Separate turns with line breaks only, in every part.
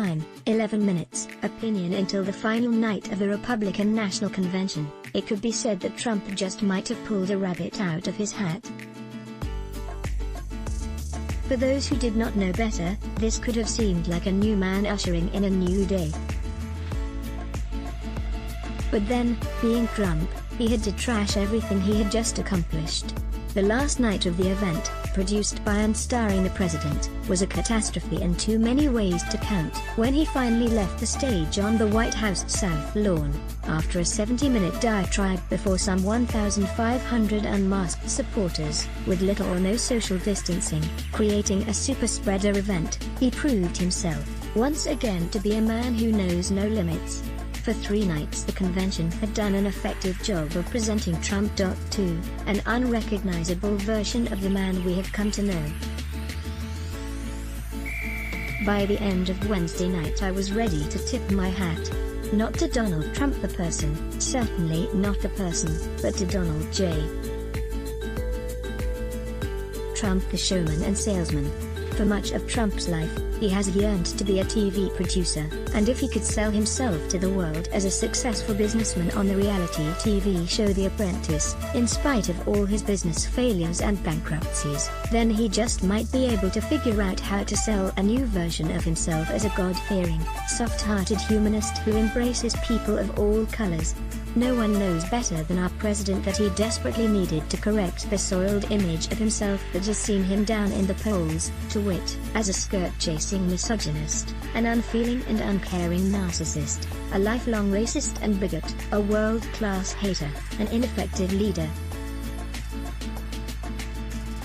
time, 11 minutes, opinion until the final night of the Republican National Convention. It could be said that Trump just might have pulled a rabbit out of his hat. For those who did not know better, this could have seemed like a new man ushering in a new day. But then, being Trump, he had to trash everything he had just accomplished. The last night of the event, produced by and starring the president, was a catastrophe in too many ways to count. When he finally left the stage on the White House South Lawn, after a 70-minute diatribe before some 1,500 unmasked supporters, with little or no social distancing, creating a super-spreader event, he proved himself, once again, to be a man who knows no limits. For 3 nights the convention had done an effective job of presenting Trump. 2, an unrecognizable version of the man we have come to know. By the end of Wednesday night I was ready to tip my hat. Not to Donald Trump the person, certainly not the person, but to Donald J. Trump the showman and salesman. For much of Trump's life, he has yearned to be a TV producer, and if he could sell himself to the world as a successful businessman on the reality TV show The Apprentice, in spite of all his business failures and bankruptcies, then he just might be able to figure out how to sell a new version of himself as a God-fearing, soft-hearted humanist who embraces people of all colors. No one knows better than our president that he desperately needed to correct the soiled image of himself that has seen him down in the polls, to wit, as a skirt-chasing misogynist, an unfeeling and uncaring narcissist, a lifelong racist and bigot, a world-class hater, an ineffective leader.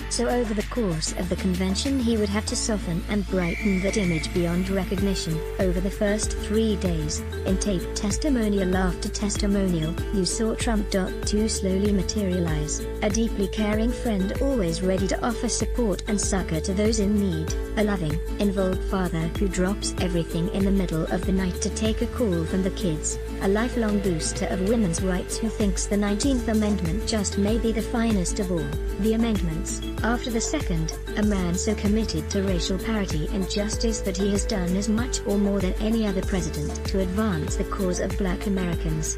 So over the course of the convention he would have to soften and brighten that image beyond recognition. Over the first 3 days, in tape testimonial after testimonial, you saw Trump. 2 slowly materialize, a deeply caring friend always ready to offer support and succor to those in need, a loving, involved father who drops everything in the middle of the night to take a call from the kids, a lifelong booster of women's rights who thinks the 19th Amendment just may be the finest of all the amendments. After the second, a man so committed to racial parity and justice that he has done as much or more than any other president to advance the cause of Black Americans.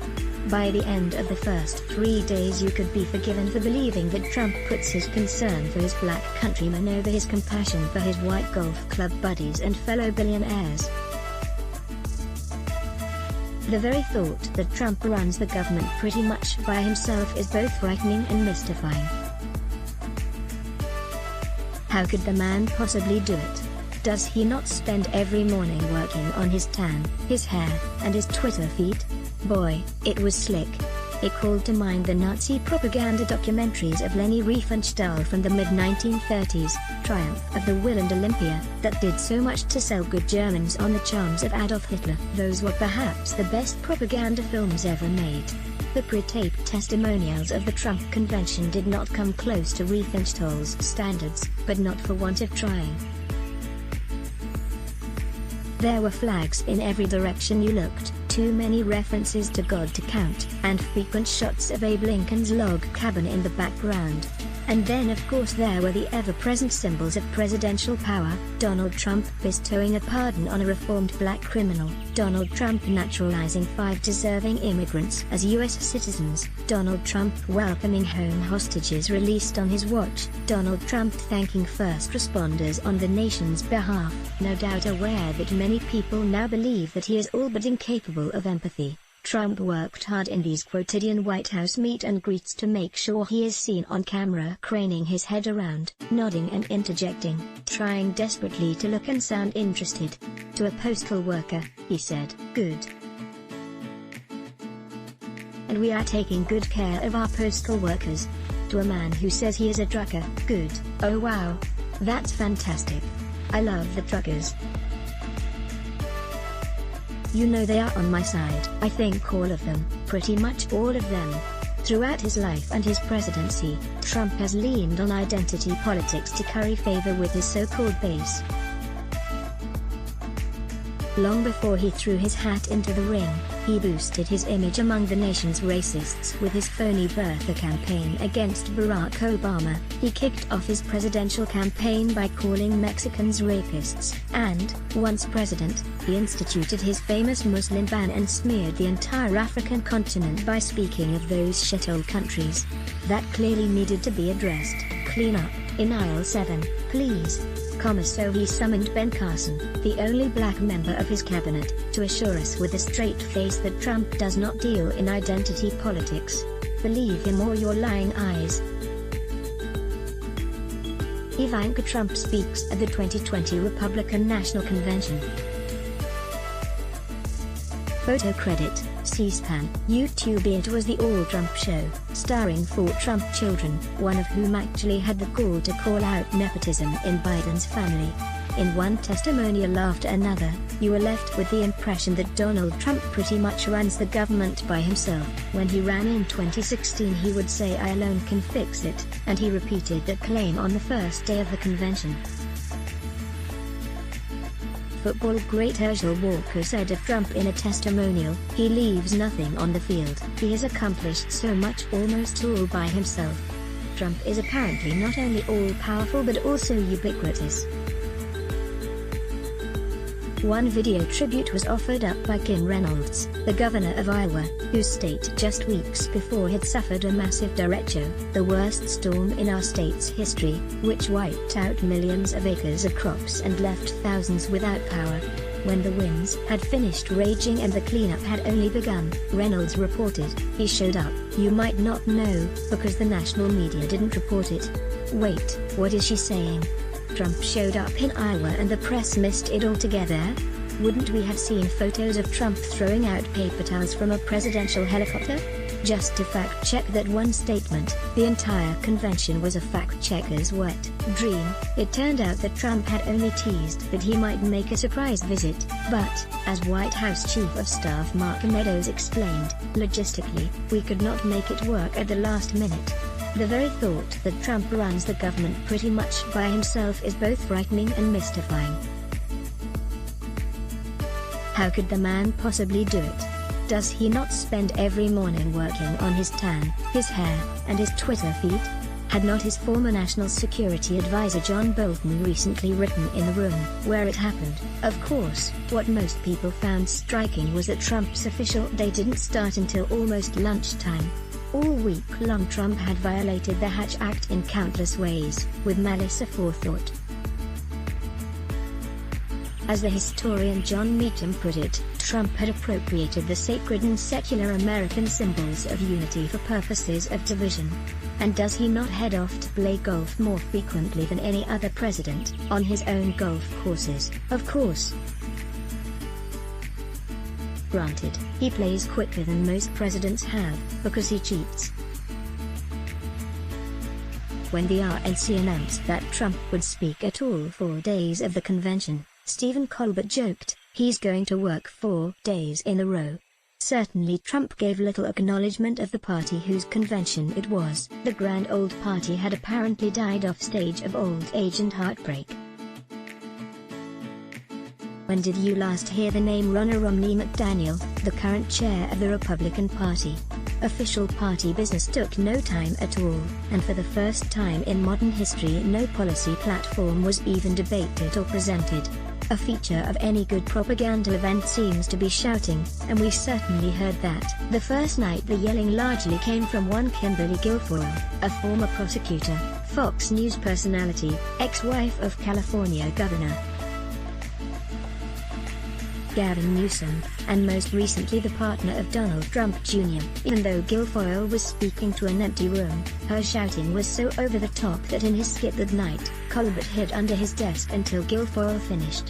By the end of the first 3 days you could be forgiven for believing that Trump puts his concern for his black countrymen over his compassion for his white golf club buddies and fellow billionaires. The very thought that Trump runs the government pretty much by himself is both frightening and mystifying. How could the man possibly do it? Does he not spend every morning working on his tan, his hair, and his Twitter feed? Boy, it was slick. It called to mind the Nazi propaganda documentaries of Leni Riefenstahl from the mid-1930s, Triumph of the Will and Olympia, that did so much to sell good Germans on the charms of Adolf Hitler. Those were perhaps the best propaganda films ever made. The pre-taped testimonials of the Trump convention did not come close to Riefenstahl's standards, but not for want of trying. There were flags in every direction you looked, too many references to God to count, and frequent shots of Abe Lincoln's log cabin in the background. And then of course there were the ever-present symbols of presidential power, Donald Trump bestowing a pardon on a reformed black criminal, Donald Trump naturalizing 5 deserving immigrants as U.S. citizens, Donald Trump welcoming home hostages released on his watch, Donald Trump thanking first responders on the nation's behalf, no doubt aware that many people now believe that he is all but incapable of empathy. Trump worked hard in these quotidian White House meet and greets to make sure he is seen on camera craning his head around, nodding and interjecting, trying desperately to look and sound interested. To a postal worker, he said, "Good. And we are taking good care of our postal workers." To a man who says he is a trucker, "Good. Oh wow. That's fantastic. I love the truckers. You know they are on my side." I think all of them, pretty much all of them. Throughout his life and his presidency, Trump has leaned on identity politics to curry favor with his so-called base. Long before he threw his hat into the ring, he boosted his image among the nation's racists with his phony birther campaign against Barack Obama. He kicked off his presidential campaign by calling Mexicans rapists, and, once president, he instituted his famous Muslim ban and smeared the entire African continent by speaking of those shithole countries. That clearly needed to be addressed. Clean up, in aisle 7, please. So he summoned Ben Carson, the only black member of his cabinet, to assure us with a straight face that Trump does not deal in identity politics. Believe him or your lying eyes. Ivanka Trump speaks at the 2020 Republican National Convention. Photo credit, C-SPAN, YouTube. It was the all-Trump show, starring 4 Trump children, one of whom actually had the gall to call out nepotism in Biden's family. In one testimonial after another, you were left with the impression that Donald Trump pretty much runs the government by himself. When he ran in 2016, he would say, "I alone can fix it," and he repeated that claim on the first day of the convention. Football great Herschel Walker said of Trump in a testimonial, "He leaves nothing on the field. He has accomplished so much almost all by himself." Trump is apparently not only all-powerful but also ubiquitous. One video tribute was offered up by Kim Reynolds, the governor of Iowa, whose state just weeks before had suffered a massive derecho, the worst storm in our state's history, which wiped out millions of acres of crops and left thousands without power. When the winds had finished raging and the cleanup had only begun, Reynolds reported, "He showed up. You might not know, because the national media didn't report it." Wait, what is she saying? Trump showed up in Iowa and the press missed it altogether? Wouldn't we have seen photos of Trump throwing out paper towels from a presidential helicopter? Just to fact-check that one statement, the entire convention was a fact-checker's wet dream. It turned out that Trump had only teased that he might make a surprise visit, but, as White House Chief of Staff Mark Meadows explained, logistically, we could not make it work at the last minute. The very thought that Trump runs the government pretty much by himself is both frightening and mystifying. How could the man possibly do it? Does he not spend every morning working on his tan, his hair, and his Twitter feed? Had not his former National Security Advisor John Bolton recently written in the room where it happened? Of course, what most people found striking was that Trump's official day didn't start until almost lunchtime. All week long Trump had violated the Hatch Act in countless ways, with malice aforethought. As the historian John Meacham put it, Trump had appropriated the sacred and secular American symbols of unity for purposes of division. And does he not head off to play golf more frequently than any other president, on his own golf courses? Of course. Granted, he plays quicker than most presidents have, because he cheats. When the RNC announced that Trump would speak at all 4 days of the convention, Stephen Colbert joked, "He's going to work 4 days in a row." Certainly Trump gave little acknowledgement of the party whose convention it was. The grand old party had apparently died off stage of old age and heartbreak. When did you last hear the name Ronna Romney McDaniel, the current chair of the Republican Party? Official party business took no time at all, and for the first time in modern history no policy platform was even debated or presented. A feature of any good propaganda event seems to be shouting, and we certainly heard that. The first night the yelling largely came from one Kimberly Guilfoyle, a former prosecutor, Fox News personality, ex-wife of California Governor Gavin Newsom, and most recently the partner of Donald Trump Jr. Even though Guilfoyle was speaking to an empty room, her shouting was so over the top that in his skit that night, Colbert hid under his desk until Guilfoyle finished.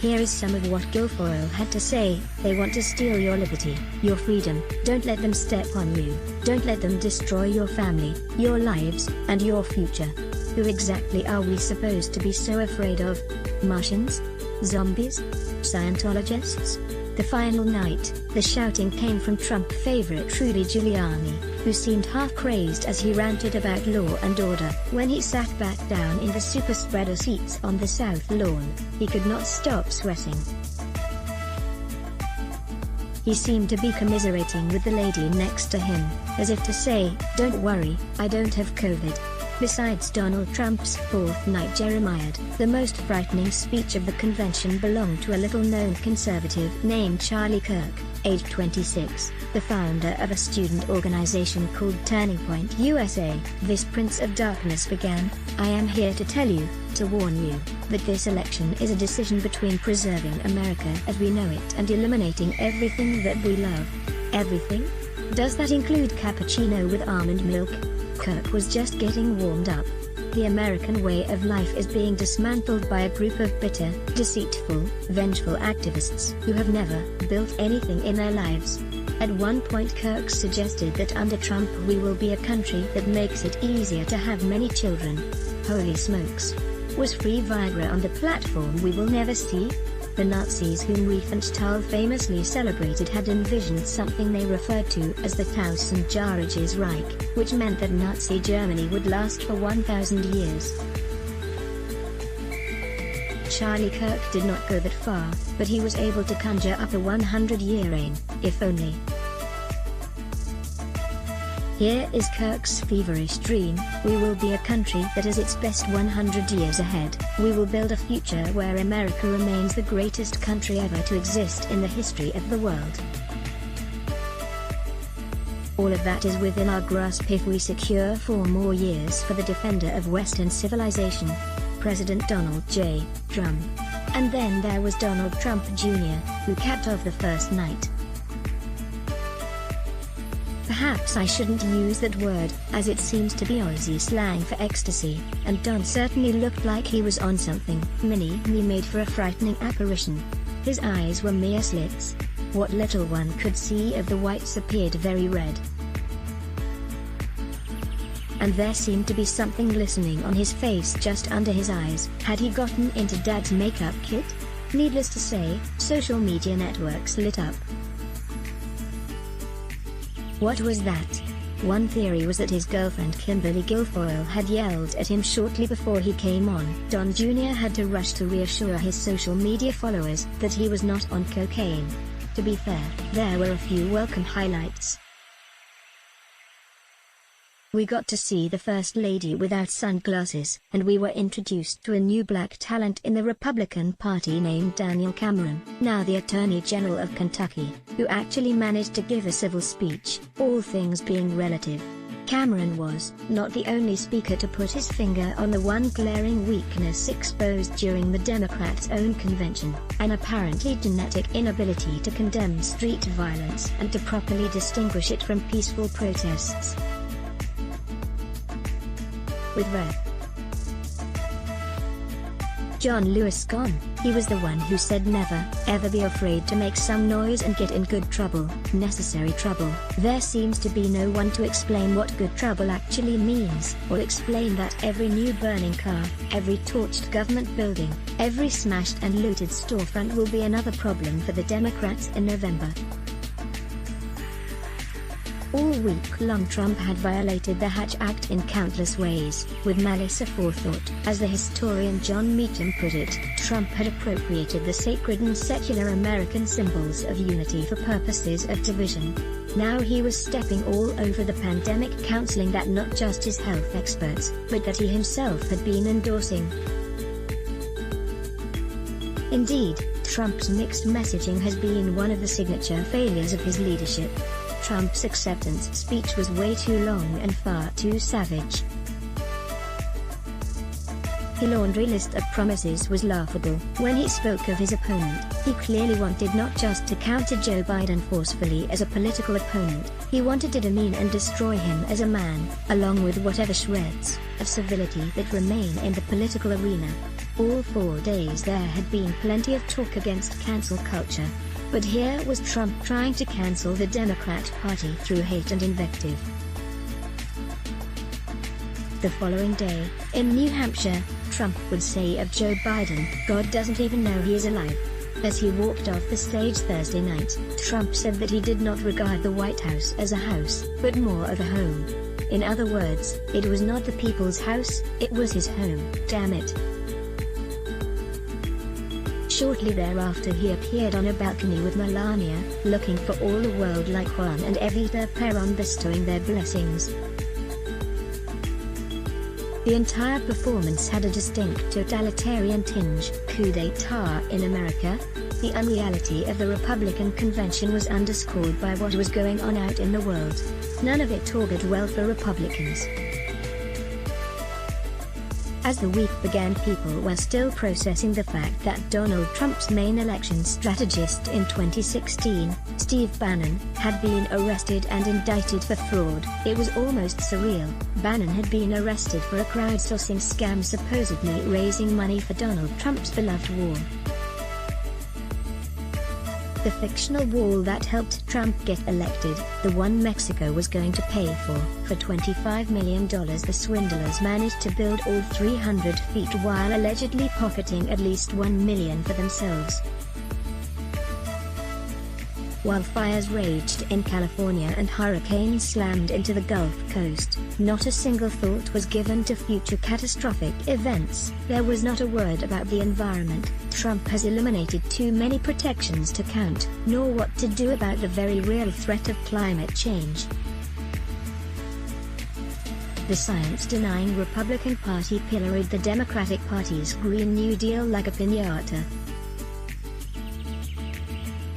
Here is some of what Guilfoyle had to say: "They want to steal your liberty, your freedom. Don't let them step on you. Don't let them destroy your family, your lives, and your future. Who exactly are we supposed to be so afraid of? Martians? Zombies? Scientologists? The final night, the shouting came from Trump favorite Rudy Giuliani, who seemed half-crazed as he ranted about law and order. When he sat back down in the super-spreader seats on the South Lawn, he could not stop sweating. He seemed to be commiserating with the lady next to him, as if to say, "Don't worry, I don't have COVID." Besides Donald Trump's fourth night Jeremiad, the most frightening speech of the convention belonged to a little-known conservative named Charlie Kirk, age 26, the founder of a student organization called Turning Point USA. This Prince of Darkness began, "I am here to tell you, to warn you, that this election is a decision between preserving America as we know it and eliminating everything that we love." Everything? Does that include cappuccino with almond milk? Kirk was just getting warmed up. The American way of life is being dismantled by a group of bitter, deceitful, vengeful activists who have never built anything in their lives. At one point Kirk suggested that under Trump we will be a country that makes it easier to have many children. Holy smokes! Was free Viagra on the platform we will never see? The Nazis whom Riefenstahl famously celebrated had envisioned something they referred to as the Tausendjähriges Reich, which meant that Nazi Germany would last for 1,000 years. Charlie Kirk did not go that far, but he was able to conjure up a 100-year reign, if only. Here is Kirk's feverish dream: we will be a country that is its best 100 years ahead. We will build a future where America remains the greatest country ever to exist in the history of the world. All of that is within our grasp if we secure 4 more years for the defender of Western civilization, President Donald J. Trump. And then there was Donald Trump Jr., who capped off the first night. Perhaps I shouldn't use that word, as it seems to be Aussie slang for ecstasy, and Don certainly looked like he was on something. Me made for a frightening apparition. His eyes were mere slits. What little one could see of the whites appeared very red. And there seemed to be something glistening on his face just under his eyes. Had he gotten into Dad's makeup kit? Needless to say, social media networks lit up. What was that? One theory was that his girlfriend Kimberly Guilfoyle had yelled at him shortly before he came on. Don Jr. had to rush to reassure his social media followers that he was not on cocaine. To be fair, there were a few welcome highlights. We got to see the First Lady without sunglasses, and we were introduced to a new black talent in the Republican Party named Daniel Cameron, now the Attorney General of Kentucky, who actually managed to give a civil speech, all things being relative. Cameron was not the only speaker to put his finger on the one glaring weakness exposed during the Democrats' own convention, an apparently genetic inability to condemn street violence and to properly distinguish it from peaceful protests. With Rev. John Lewis gone, he was the one who said never, ever be afraid to make some noise and get in good trouble, necessary trouble. There seems to be no one to explain what good trouble actually means, or explain that every new burning car, every torched government building, every smashed and looted storefront will be another problem for the Democrats in November. All week long Trump had violated the Hatch Act in countless ways, with malice aforethought. As the historian John Meacham put it, Trump had appropriated the sacred and secular American symbols of unity for purposes of division. Now he was stepping all over the pandemic counseling that not just his health experts, but that he himself had been endorsing. Indeed, Trump's mixed messaging has been one of the signature failures of his leadership. Trump's acceptance speech was way too long and far too savage. His laundry list of promises was laughable. When he spoke of his opponent, he clearly wanted not just to counter Joe Biden forcefully as a political opponent, he wanted to demean and destroy him as a man, along with whatever shreds of civility that remain in the political arena. All 4 days there had been plenty of talk against cancel culture. But here was Trump trying to cancel the Democrat Party through hate and invective. The following day, in New Hampshire, Trump would say of Joe Biden, "God doesn't even know he is alive." As he walked off the stage Thursday night, Trump said that he did not regard the White House as a house, but more of a home. In other words, it was not the people's house, it was his home, damn it. Shortly thereafter he appeared on a balcony with Melania, looking for all the world like Juan and Evita Perón bestowing their blessings. The entire performance had a distinct totalitarian tinge, coup d'etat in America. The unreality of the Republican convention was underscored by what was going on out in the world. None of it augured well for Republicans. As the week began, people were still processing the fact that Donald Trump's main election strategist in 2016, Steve Bannon, had been arrested and indicted for fraud. It was almost surreal. Bannon had been arrested for a crowdsourcing scam supposedly raising money for Donald Trump's beloved wall. The fictional wall that helped Trump get elected, the one Mexico was going to pay for $25 million. The swindlers managed to build all 300 feet while allegedly pocketing at least $1 million for themselves. While fires raged in California and hurricanes slammed into the Gulf Coast, not a single thought was given to future catastrophic events. There was not a word about the environment. Trump has eliminated too many protections to count, nor what to do about the very real threat of climate change. The science-denying Republican Party pilloried the Democratic Party's Green New Deal like a piñata.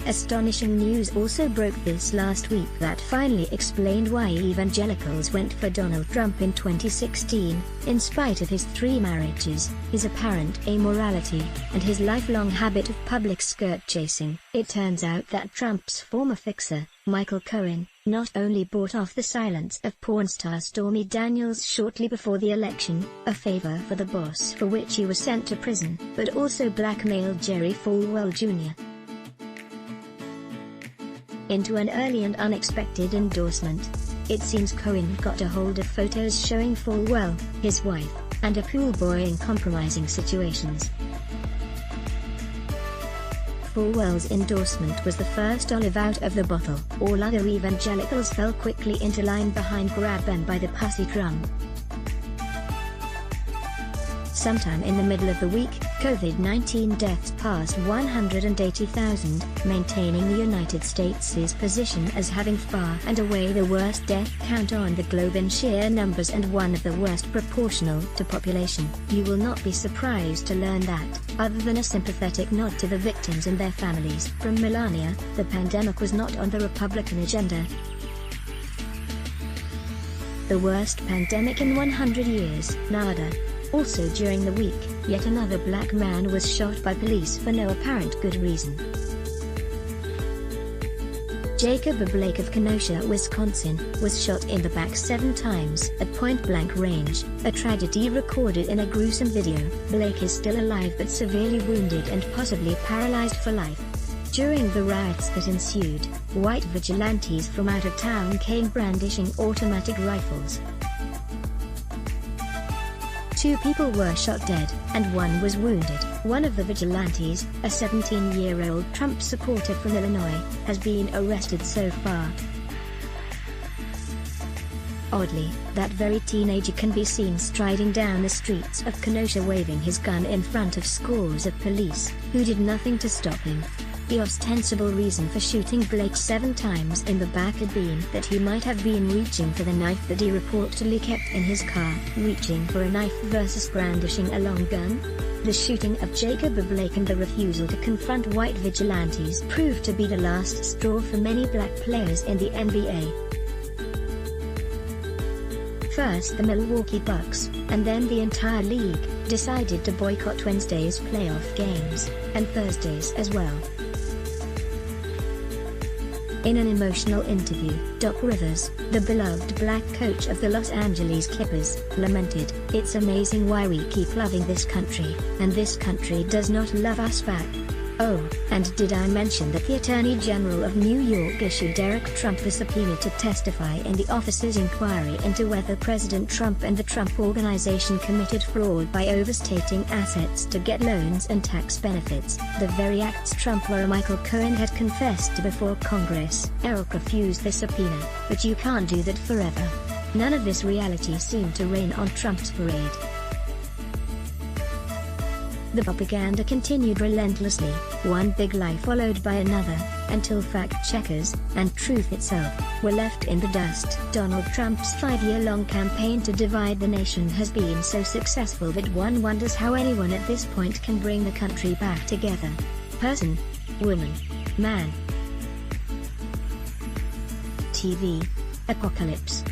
Astonishing news also broke this last week that finally explained why evangelicals went for Donald Trump in 2016, in spite of his 3 marriages, his apparent amorality, and his lifelong habit of public skirt chasing. It turns out that Trump's former fixer, Michael Cohen, not only bought off the silence of porn star Stormy Daniels shortly before the election, a favor for the boss for which he was sent to prison, but also blackmailed Jerry Falwell Jr. into an early and unexpected endorsement. It seems Cohen got a hold of photos showing Falwell, his wife, and a pool boy in compromising situations. Falwell's endorsement was the first olive out of the bottle. All other evangelicals fell quickly into line behind, grabbed them by the pussy drum. Sometime in the middle of the week, COVID-19 deaths passed 180,000, maintaining the United States' position as having far and away the worst death count on the globe in sheer numbers and one of the worst proportional to population. You will not be surprised to learn that, other than a sympathetic nod to the victims and their families from Melania, the pandemic was not on the Republican agenda. The worst pandemic in 100 years, nada. Also during the week, yet another black man was shot by police for no apparent good reason. Jacob Blake of Kenosha, Wisconsin, was shot in the back 7 times at point-blank range, a tragedy recorded in a gruesome video. Blake is still alive but severely wounded and possibly paralyzed for life. During the riots that ensued, white vigilantes from out of town came brandishing automatic rifles. 2 people were shot dead, and 1 was wounded. One of the vigilantes, a 17-year-old Trump supporter from Illinois, has been arrested so far. Oddly, that very teenager can be seen striding down the streets of Kenosha waving his gun in front of scores of police, who did nothing to stop him. The ostensible reason for shooting Blake 7 times in the back had been that he might have been reaching for the knife that he reportedly kept in his car. Reaching for a knife versus brandishing a long gun? The shooting of Jacob Blake and the refusal to confront white vigilantes proved to be the last straw for many black players in the NBA. First the Milwaukee Bucks, and then the entire league, decided to boycott Wednesday's playoff games, and Thursday's as well. In an emotional interview, Doc Rivers, the beloved black coach of the Los Angeles Clippers, lamented, "It's amazing why we keep loving this country, and this country does not love us back." Oh, and did I mention that the Attorney General of New York issued Eric Trump a subpoena to testify in the office's inquiry into whether President Trump and the Trump Organization committed fraud by overstating assets to get loans and tax benefits, the very acts Trump lawyer Michael Cohen had confessed to before Congress. Eric refused the subpoena, but you can't do that forever. None of this reality seemed to rain on Trump's parade. The propaganda continued relentlessly, one big lie followed by another, until fact-checkers, and truth itself, were left in the dust. Donald Trump's 5-year-long campaign to divide the nation has been so successful that one wonders how anyone at this point can bring the country back together. Person, woman, man, TV, apocalypse.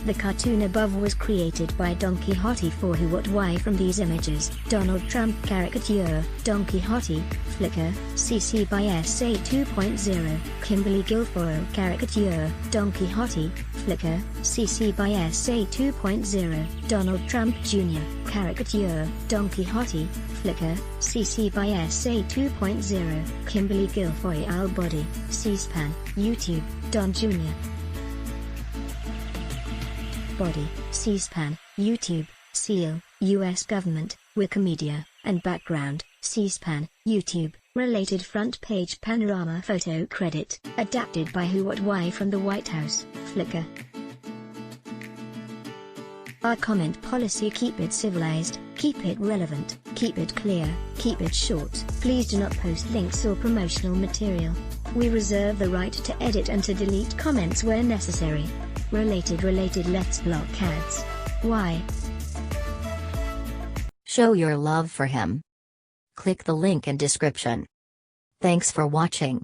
The cartoon above was created by Don Quixote for WhoWhatWhy. From these images, Donald Trump caricature, Don Quixote, Flickr, CC by SA 2.0, Kimberly Guilfoyle caricature, Don Quixote, Flickr, CC by SA 2.0, Donald Trump Jr. caricature, Don Quixote, Flickr, CC by SA 2.0, Kimberly Guilfoyle body, C-SPAN, YouTube, Don Jr. Body, C-SPAN, YouTube, Seal, US Government, Wikimedia, and background, C-SPAN, YouTube, related front page panorama photo credit, adapted by WhoWhatWhy from the White House, Flickr. Our comment policy: keep it civilized, keep it relevant, keep it clear, keep it short. Please do not post links or promotional material. We reserve the right to edit and to delete comments where necessary. Related, let's block ads. Why?
Show your love for him. Click the link in description. Thanks for watching.